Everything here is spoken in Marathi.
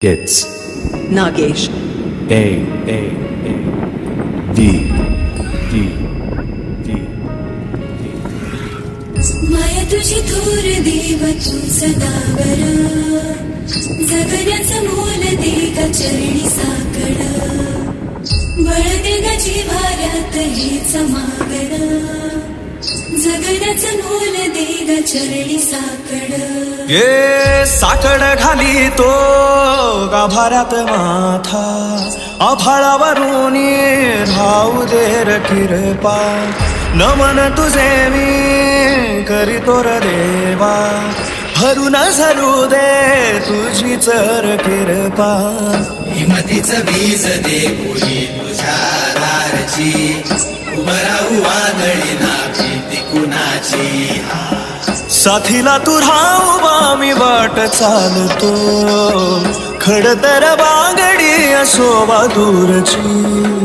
It's Nagesh. A D D D. माया तुझी थोर देव तू सदावर जगण्याचं मोल दे ग चरणी साकड बळ दे ग जिव्हाऱ्यात हेच मागण जगण्याचं मोल दे ग चरणी साकड ये साकड घाली तो गाभाऱ्यात माथा आभाळावरून धावू दे र किरपा नमन तुझे मी करीतो र देवा भरून झरू दे तुझी चर किरपा हिमतीचं बीज दे पुरी तुझ्या दारची उभराऊ वादळी ना भीती कुणाची साथीला तू राहू मी वाट चालतो खडतर बांगडी असो दूरची